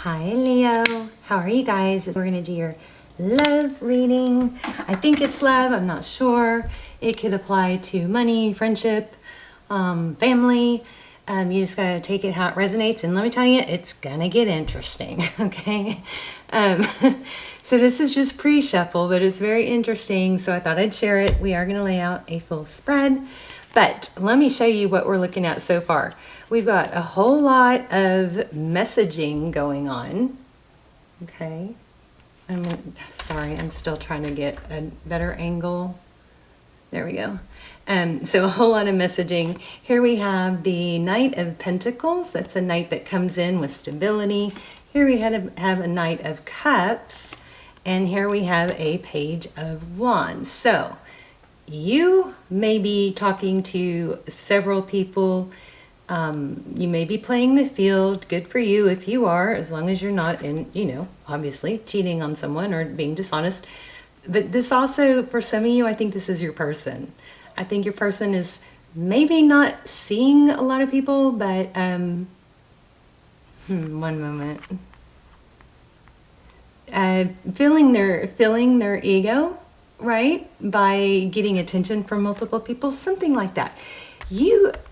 Hi Leo, how are you guys? We're going to do your love reading. I think it's love, I'm not sure. It could apply to money, friendship, family. You just got to take it how it resonates, and let me tell you, it's going to get interesting, okay? So this is just pre-shuffle, but it's very interesting, so I thought I'd share it. We are going to lay out a full spread, but let me show you what we're looking at so far. We've got a whole lot of messaging going on, okay? Sorry, I'm still trying to get a better angle. There we go. So a whole lot of messaging. Here we have the Knight of Pentacles. That's a knight that comes in with stability. Here we have a Knight of Cups. And here we have a Page of Wands. So you may be talking to several people. You may be playing the field. Good for you if you are, as long as you're not obviously cheating on someone or being dishonest. But this also, for some of you, I think this is your person. I think your person is maybe not seeing a lot of people, but one moment. Filling their ego, right? By getting attention from multiple people, something like that.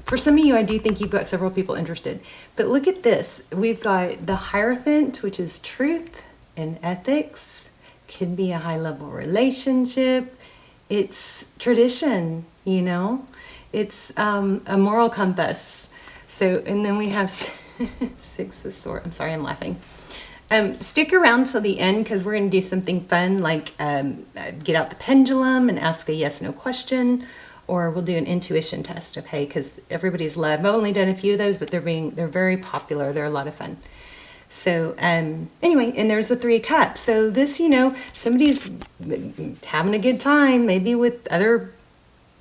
For some of you, I do think you've got several people interested. But look at this. We've got the Hierophant, which is truth and ethics. Could be a high-level relationship. It's tradition, It's a moral compass. So, and then we have Six of Swords. I'm sorry, I'm laughing. Stick around till the end because we're going to do something fun, like get out the pendulum and ask a yes/no question, or we'll do an intuition test, okay? Because everybody's love. I've only done a few of those, but they're very popular. They're a lot of fun. So anyway, and there's the Three of Cups. So this, somebody's having a good time, maybe with other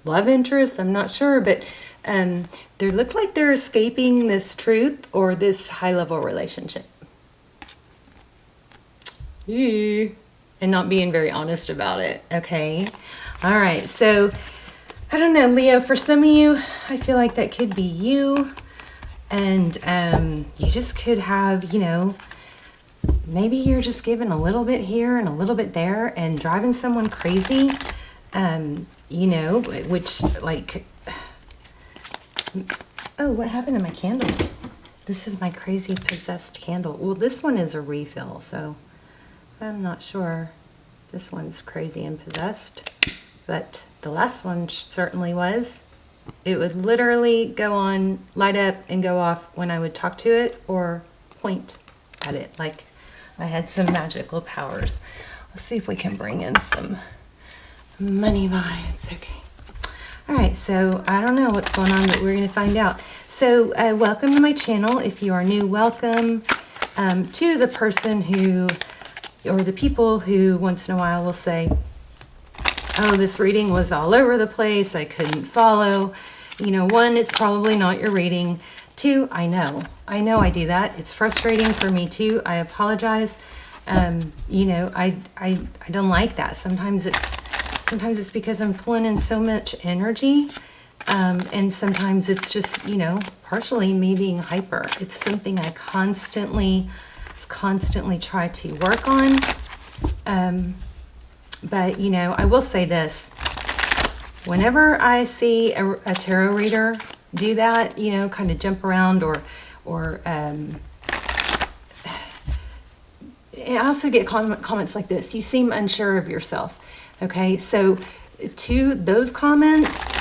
love interests. I'm not sure, but they look like they're escaping this truth or this high-level relationship. And not being very honest about it, okay? All right, so I don't know, Leo, for some of you, I feel like that could be you. And you just could have, maybe you're just giving a little bit here and a little bit there and driving someone crazy, which like, oh, what happened to my candle? This is my crazy possessed candle. Well, this one is a refill, so I'm not sure this one's crazy and possessed, but the last one certainly was. It would literally go on, light up, and go off when I would talk to it or point at it, like I had some magical powers. Let's see if we can bring in some money vibes. Okay. All right, so I don't know what's going on, but we're going to find out. So welcome to my channel. If you are new, welcome to the person who, or the people who once in a while will say, oh, this reading was all over the place. I couldn't follow. One, it's probably not your reading. Two, I know I do that. It's frustrating for me too. I apologize. I don't like that. Sometimes it's because I'm pulling in so much energy. And sometimes it's just, partially me being hyper. It's something I constantly try to work on. But, I will say this. Whenever I see a tarot reader do that, kind of jump around or I also get comments like this. You seem unsure of yourself. Okay, so to those comments,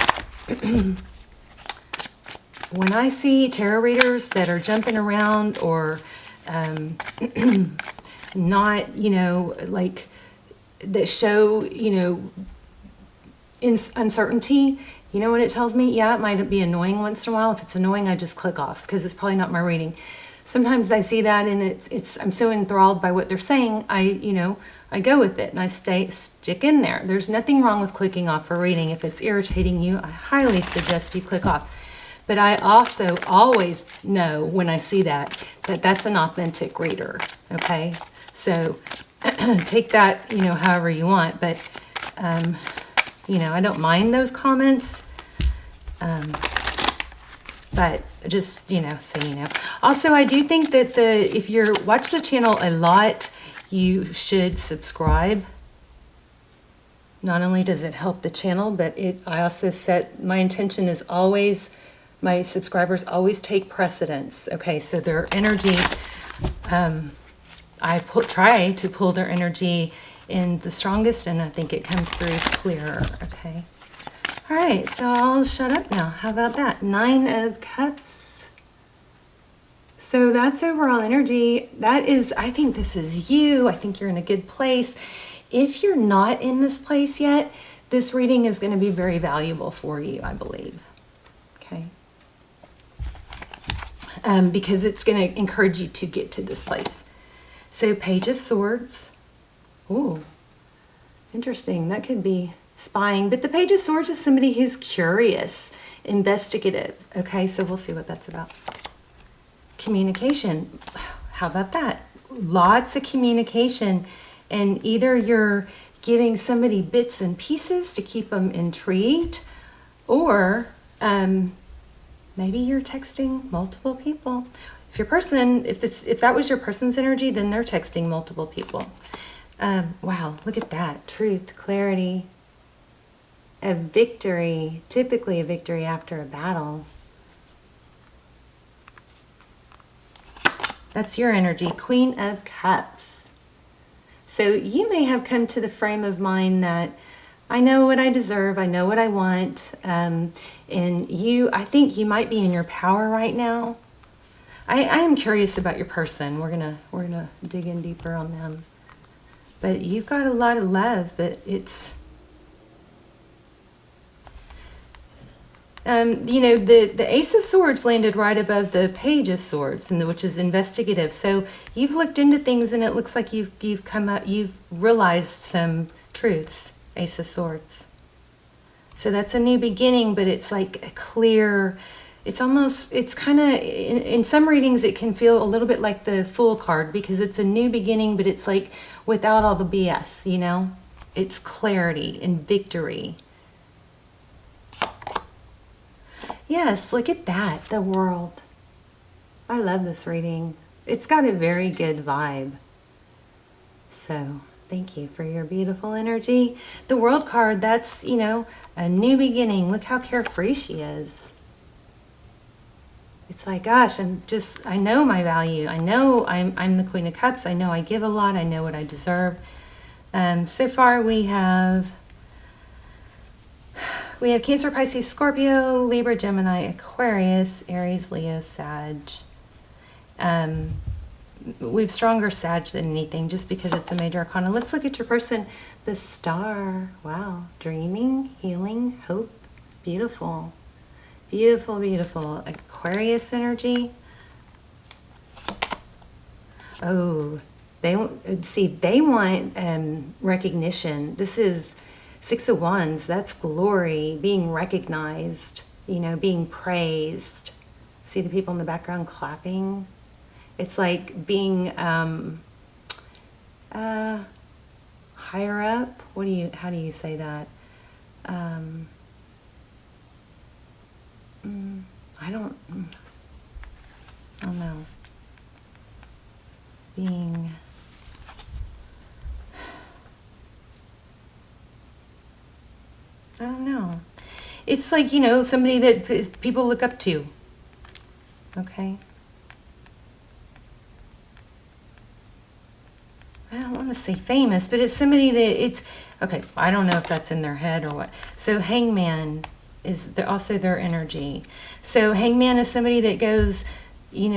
when I see tarot readers that are jumping around or not, like, that show, uncertainty, you know what it tells me? Yeah, it might be annoying once in a while. If it's annoying, I just click off because it's probably not my reading. Sometimes I see that and I'm so enthralled by what they're saying, I go with it and I stick in there. There's nothing wrong with clicking off a reading. If it's irritating you, I highly suggest you click off. But I also always know when I see that that's an authentic reader, okay? So take that, however you want, but, I don't mind those comments. But Just, so you know. Also, I do think that if you're watch the channel a lot, you should subscribe. Not only does it help the channel, but I also my intention is always, my subscribers always take precedence. Okay, so their energy, I try to pull their energy in the strongest, and I think it comes through clearer. Okay. All right, so I'll shut up now. How about that? 9 of Cups. So that's overall energy. I think this is you. I think you're in a good place. If you're not in this place yet, this reading is going to be very valuable for you, I believe. Okay. Because it's going to encourage you to get to this place. So Page of Swords. Ooh, interesting. That could be spying, but the Page of Swords is somebody who's curious, investigative. Okay, so we'll see what that's about. Communication. How about that? Lots of communication, and either you're giving somebody bits and pieces to keep them intrigued, or maybe you're texting multiple people. If if that was your person's energy, then they're texting multiple people. Wow, look at that. Truth, clarity, a victory, typically a victory after a battle. That's your energy, Queen of Cups. So you may have come to the frame of mind that I know what I deserve, I know what I want, and I think you might be in your power right now. I am curious about your person. We're gonna dig in deeper on them. But you've got a lot of love, but it's the Ace of Swords landed right above the Page of Swords, which is investigative. So you've looked into things, and it looks like you've realized some truths. Ace of Swords. So that's a new beginning, but it's like a clear. It's kind of in some readings it can feel a little bit like the Fool card, because it's a new beginning, but it's like without all the BS. It's clarity and victory. Yes, look at that, the World. I love this reading. It's got a very good vibe. So, thank you for your beautiful energy. The World card, that's, a new beginning. Look how carefree she is. It's like, gosh, I know my value. I know I'm the Queen of Cups. I know I give a lot. I know what I deserve. So far we have Cancer, Pisces, Scorpio, Libra, Gemini, Aquarius, Aries, Leo, Sag. We've stronger Sag than anything, just because it's a major arcana. Let's look at your person. The Star. Wow. Dreaming, healing, hope. Beautiful. Beautiful, beautiful. Aquarius energy. Oh, they want recognition. This is 6 of Wands. That's glory, being recognized, being praised. See the people in the background clapping? It's like being higher up. How do you say that? I don't know. Being I don't know. It's like, somebody that people look up to. Okay. I don't want to say famous, but it's somebody okay, I don't know if that's in their head or what. So Hangman is also their energy. So Hangman is somebody that goes, they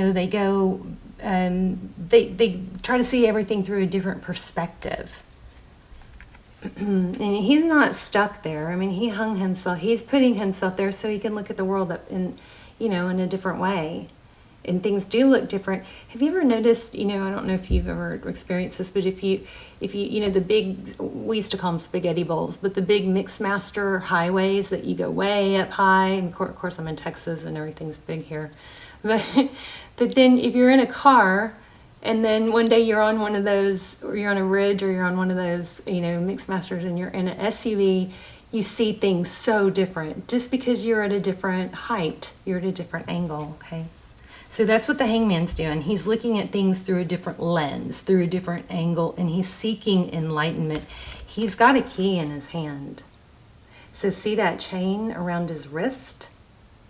try to see everything through a different perspective. And he's not stuck there. I mean, he hung himself. He's putting himself there so he can look at the world in a different way. And things do look different. Have you ever noticed, I don't know if you've ever experienced this, but if you the big, we used to call them spaghetti bowls, but the big mix master highways that you go way up high, and of course I'm in Texas and everything's big here. But then if you're in a car, and then one day you're on one of those, or you're on a ridge, or you're on one of those, mix masters, and you're in an SUV, you see things so different just because you're at a different height, you're at a different angle, okay? So that's what the Hangman's doing. He's looking at things through a different lens, through a different angle, and he's seeking enlightenment. He's got a key in his hand. So see that chain around his wrist?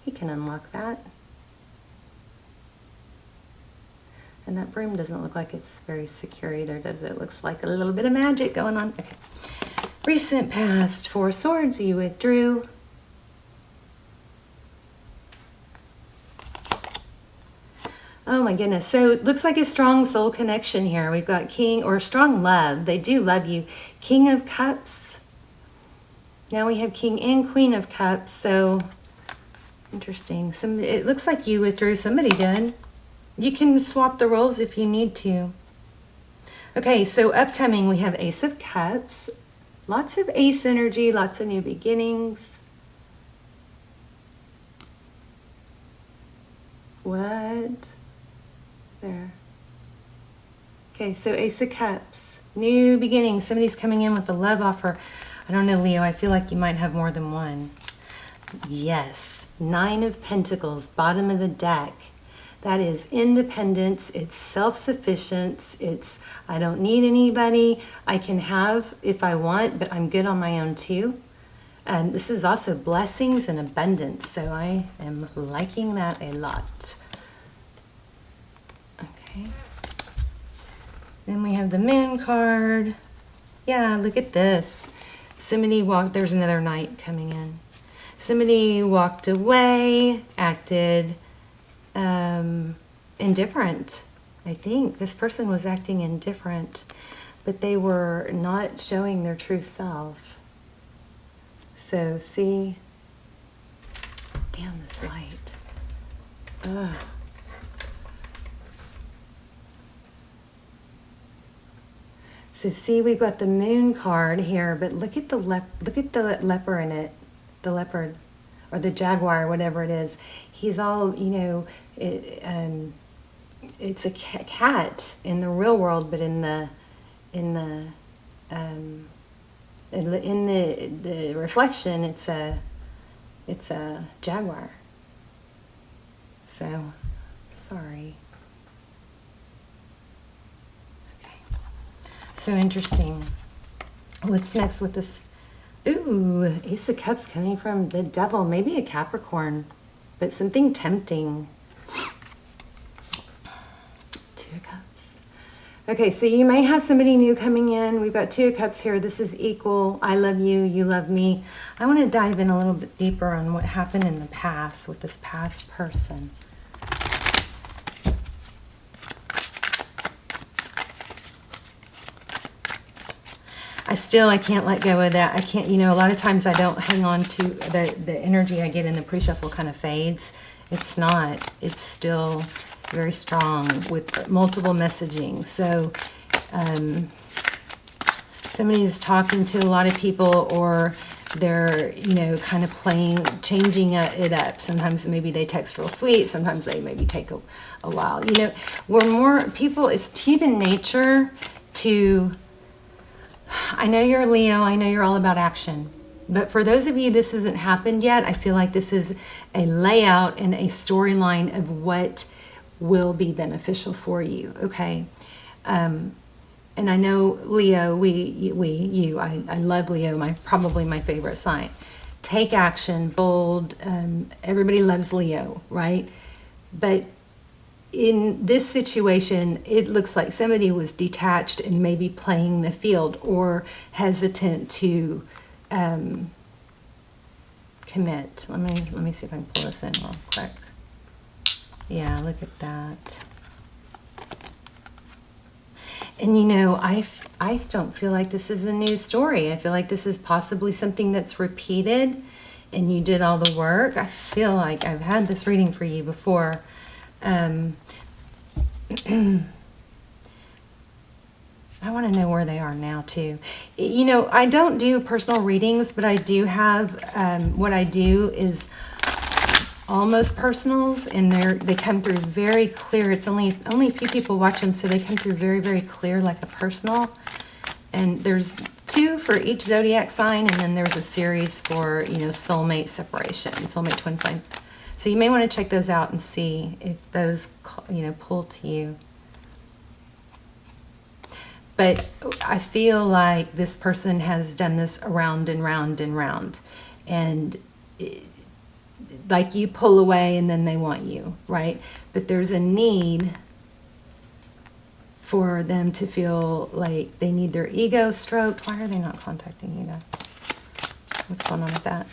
He can unlock that. And that broom doesn't look like it's very secure either, does it? It looks like a little bit of magic going on. Okay. Recent past, 4 swords, you withdrew. Oh my goodness. So it looks like a strong soul connection here. We've got King, or strong love. They do love you. King of Cups. Now we have King and Queen of Cups. So interesting. It looks like you withdrew. Somebody did. You can swap the roles if you need to. Okay, so upcoming we have Ace of Cups. Lots of ace energy, lots of new beginnings. What? There. Okay, so Ace of Cups. New beginnings. Somebody's coming in with a love offer. I don't know, Leo. I feel like you might have more than one. Yes. 9 of Pentacles, bottom of the deck. That is independence, it's self-sufficiency, it's I don't need anybody, I can have if I want, but I'm good on my own too. And this is also blessings and abundance, so I am liking that a lot. Okay. Then we have the Moon card. Yeah, look at this. Somebody walked, there's another knight coming in. Somebody walked away, acted indifferent. I think this person was acting indifferent, but they were not showing their true self. So see, damn this light. Ugh. So see, we've got the Moon card here, but look at the leper in it, the leopard, or the jaguar, whatever it is. He's all, you know, it's a cat in the real world, but in the reflection, it's a jaguar. So sorry. Okay. So interesting. What's next with this? Ooh, Ace of Cups coming from the devil, maybe a Capricorn, but something tempting. 2 of Cups. Okay, so you may have somebody new coming in. We've got 2 of Cups here. This is equal. I love you, you love me. I want to dive in a little bit deeper on what happened in the past with this past person. I can't let go of that. I can't, you know, a lot of times I don't hang on to the energy I get in the pre-shuffle kind of fades. It's not. It's still very strong with multiple messaging. So somebody's talking to a lot of people, or they're, you know, kind of changing it up. Sometimes maybe they text real sweet. Sometimes they maybe take a while. You know, we're more people, it's human nature to... I know you're Leo, I know you're all about action, but for those of you this hasn't happened yet, I feel like this is a layout and a storyline of what will be beneficial for you, okay? And I know Leo, I love Leo, probably my favorite sign. Take action, bold, everybody loves Leo, right? But in this situation, it looks like somebody was detached and maybe playing the field, or hesitant to commit. Let me see if I can pull this in real quick. Yeah, look at that. And you know, I don't feel like this is a new story. I feel like this is possibly something that's repeated, and you did all the work. I feel like I've had this reading for you before. I want to know where they are now too. You know, I don't do personal readings, but I do have, what I do is almost personals, and they come through very clear. It's only a few people watch them, so they come through very, very clear, like a personal. And there's 2 for each zodiac sign, and then there's a series for, you know, soulmate separation, soulmate twin flame. So you may want to check those out and see if those, you know, pull to you. But I feel like this person has done this around and round and round. And like you pull away and then they want you, right? But there's a need for them to feel like they need their ego stroked. Why are they not contacting you guys? What's going on with that?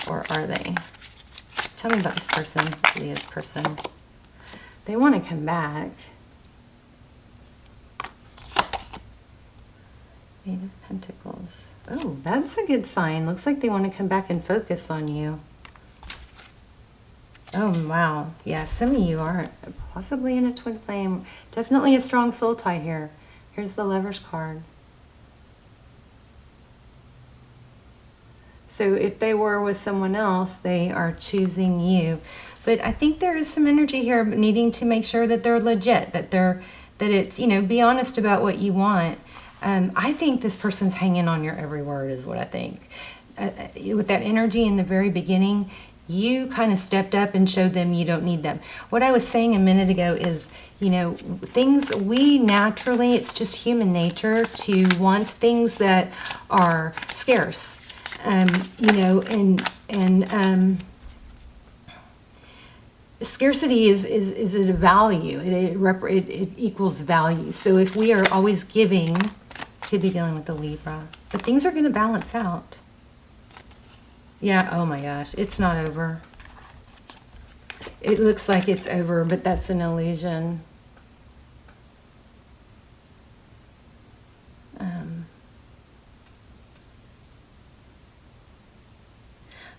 Or are they? Tell me about this person, Leah's person. They want to come back. Eight of Pentacles. Oh, that's a good sign. Looks like they want to come back and focus on you. Oh, wow. Yeah, some of you are possibly in a twin flame. Definitely a strong soul tie here. Here's the Lover's card. So if they were with someone else, they are choosing you. But I think there is some energy here needing to make sure that they're legit, that it's, you know, be honest about what you want. I think this person's hanging on your every word is what I think. With that energy in the very beginning, you kind of stepped up and showed them you don't need them. What I was saying a minute ago is, you know, things we naturally, it's just human nature to want things that are scarce. You know, and scarcity is a value. It equals value. So if we are always giving, could be dealing with the Libra, but things are going to balance out. Yeah, oh my gosh, it's not over. It looks like it's over, but that's an illusion.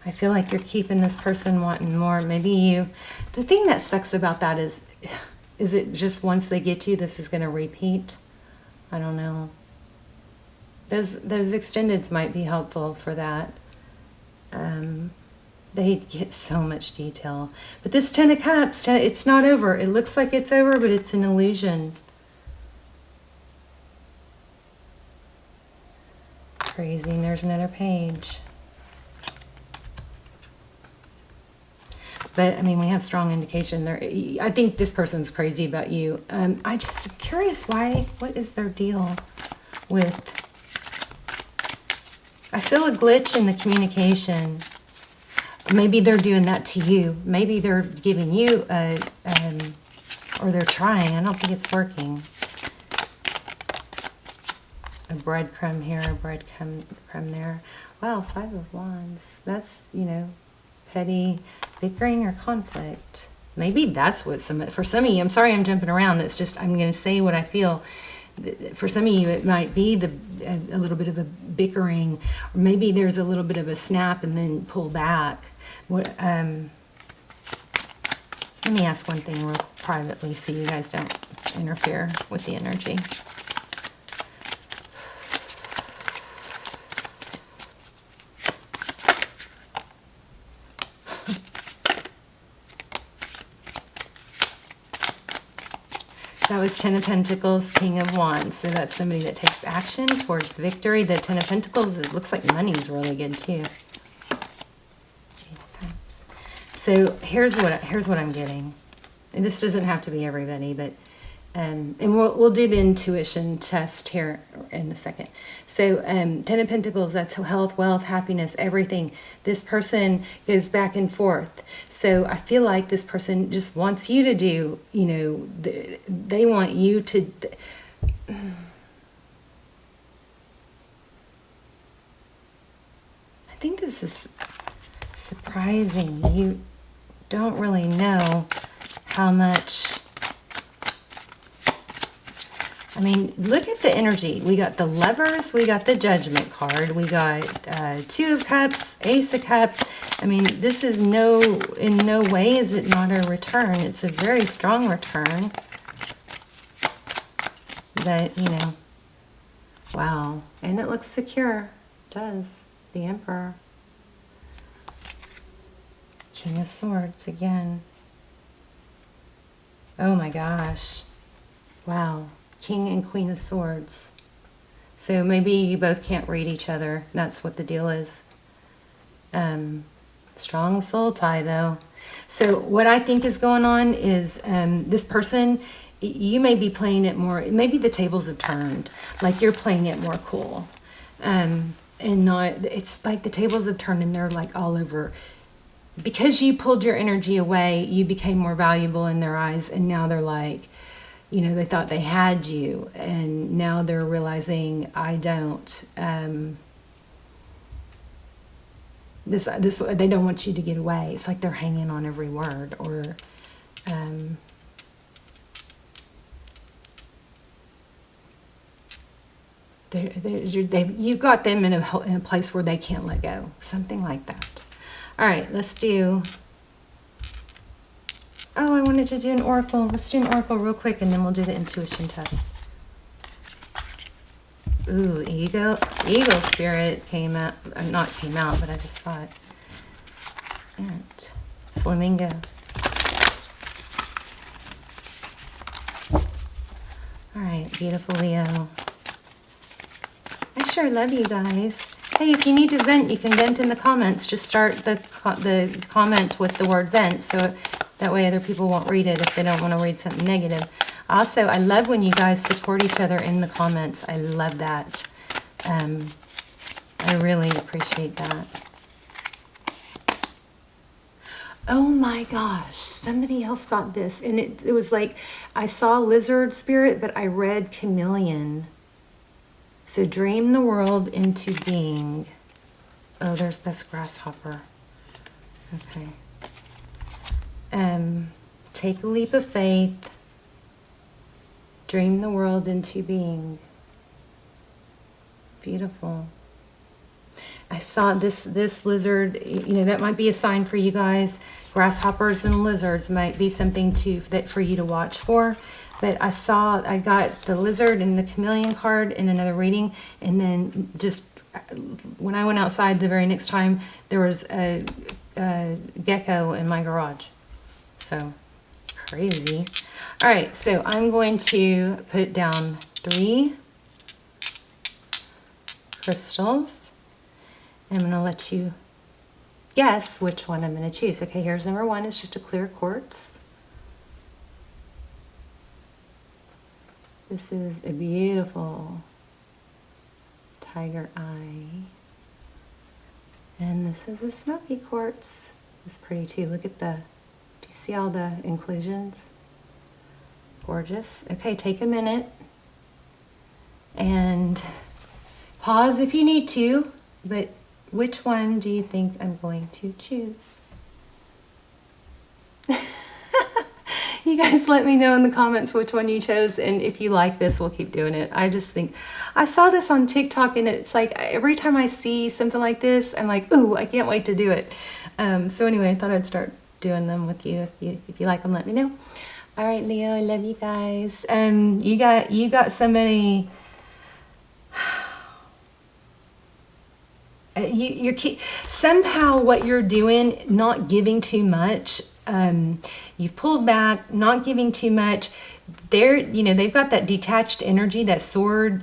I feel like you're keeping this person wanting more. Maybe you, the thing that sucks about that is it just once they get you, this is going to repeat? I don't know. Those extendeds might be helpful for that. They get so much detail. But this Ten of Cups, it's not over. It looks like it's over, but it's an illusion. Crazy. And there's another page. But, I mean, we have strong indication there. I think this person's crazy about you. I just am curious what is their deal with... I feel a glitch in the communication. Maybe they're doing that to you. Maybe they're giving you or they're trying. I don't think it's working. A breadcrumb here, a breadcrumb there. Wow, 5 of Wands. That's, you know, petty bickering or conflict. Maybe that's what for some of you, I'm sorry I'm jumping around. That's just, I'm going to say what I feel. For some of you, it might be a little bit of a bickering, or maybe there's a little bit of a snap and then pull back. Let me ask one thing real privately so you guys don't interfere with the energy. That was Ten of Pentacles, King of Wands. So that's somebody that takes action towards victory. The Ten of Pentacles, it looks like money's really good too. So here's what I'm getting. And this doesn't have to be everybody, but and we'll do the intuition test here in a second. So Ten of Pentacles, that's health, wealth, happiness, everything. This person goes back and forth. So I feel like this person just wants you to do, you know, they want you to... I think this is surprising. You don't really know how much... I mean, look at the energy. We got the Lovers, we got the Judgment card, we got 2 of Cups, Ace of Cups. I mean, this is in no way is it not a return. It's a very strong return. But, you know, wow. And it looks secure. It does. The Emperor. King of Swords again. Oh my gosh. Wow. King and Queen of Swords. So maybe you both can't read each other. That's what the deal is. Strong soul tie though. So what I think is going on is this person, you may be playing it more, maybe the tables have turned, like you're playing it more cool. And not, it's like the tables have turned and they're like all over. Because you pulled your energy away, you became more valuable in their eyes, and now they're like, you know, they thought they had you, and now they're realizing I don't. This they don't want you to get away. It's like they're hanging on every word, or you've got them in a place where they can't let go, something like that. All right, let's do. Oh, I wanted to do an oracle. Let's do an oracle real quick, and then we'll do the intuition test. Ooh, eagle spirit came out. Not came out, but I just saw it. And flamingo. All right, beautiful Leo. I sure love you guys. Hey, if you need to vent, you can vent in the comments. Just start the comment with the word vent, so that way other people won't read it if they don't want to read something negative. Also, I love when you guys support each other in the comments. I love that. I really appreciate that. Oh my gosh, somebody else got this. And it was like, I saw lizard spirit, but I read chameleon. So dream the world into being. Oh, there's this grasshopper. Okay. Take a leap of faith. Dream the world into being. Beautiful. I saw this lizard, you know, that might be a sign for you guys. Grasshoppers and lizards might be something for you to watch for. But I got the lizard and the chameleon card in another reading, and then just when I went outside the very next time, there was a gecko in my garage. So crazy. All right, so I'm going to put down 3 crystals. I'm going to let you guess which one I'm going to choose. Okay, here's number 1. It's just a clear quartz. This is a beautiful tiger eye. And this is a smoky quartz. It's pretty too. Look at do you see all the inclusions? Gorgeous. Okay, take a minute and pause if you need to, but which one do you think I'm going to choose? You guys let me know in the comments which one you chose, and if you like this, we'll keep doing it. I just think, I saw this on TikTok, and it's like every time I see something like this, I'm like, ooh, I can't wait to do it. So anyway, I thought I'd start doing them with you. If you like them, let me know. All right, Leo, I love you guys. You got somebody. Somehow what you're doing, not giving too much. You've pulled back, not giving too much. They've got that detached energy, that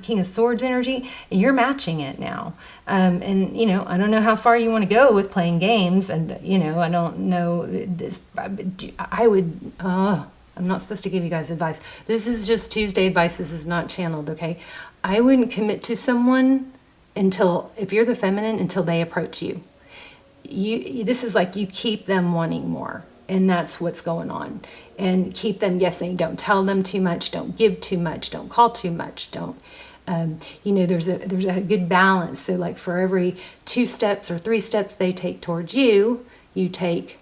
King of Swords energy, and you're matching it now. And I don't know how far you want to go with playing games, and I don't know this. I'm not supposed to give you guys advice. This is just Tuesday advice. This is not channeled, okay? I wouldn't commit to someone if you're the feminine, until they approach you. This is like you keep them wanting more. And that's what's going on. And keep them guessing. Don't tell them too much. Don't give too much. Don't call too much. Don't, there's a good balance. So like for every 2 steps or 3 steps they take towards you, you take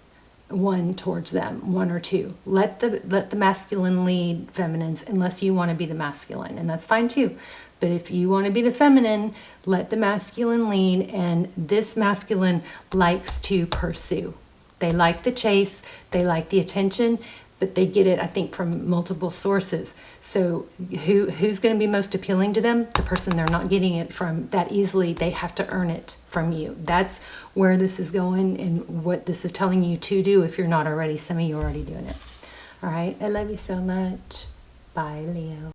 1 towards them, 1 or 2. Let the masculine lead, feminines, unless you want to be the masculine. And that's fine too. But if you want to be the feminine, let the masculine lead. And this masculine likes to pursue. They like the chase, they like the attention, but they get it, I think, from multiple sources. So who's going to be most appealing to them? The person they're not getting it from that easily. They have to earn it from you. That's where this is going and what this is telling you to do if you're not already. Some of you are already doing it. All right, I love you so much. Bye, Leo.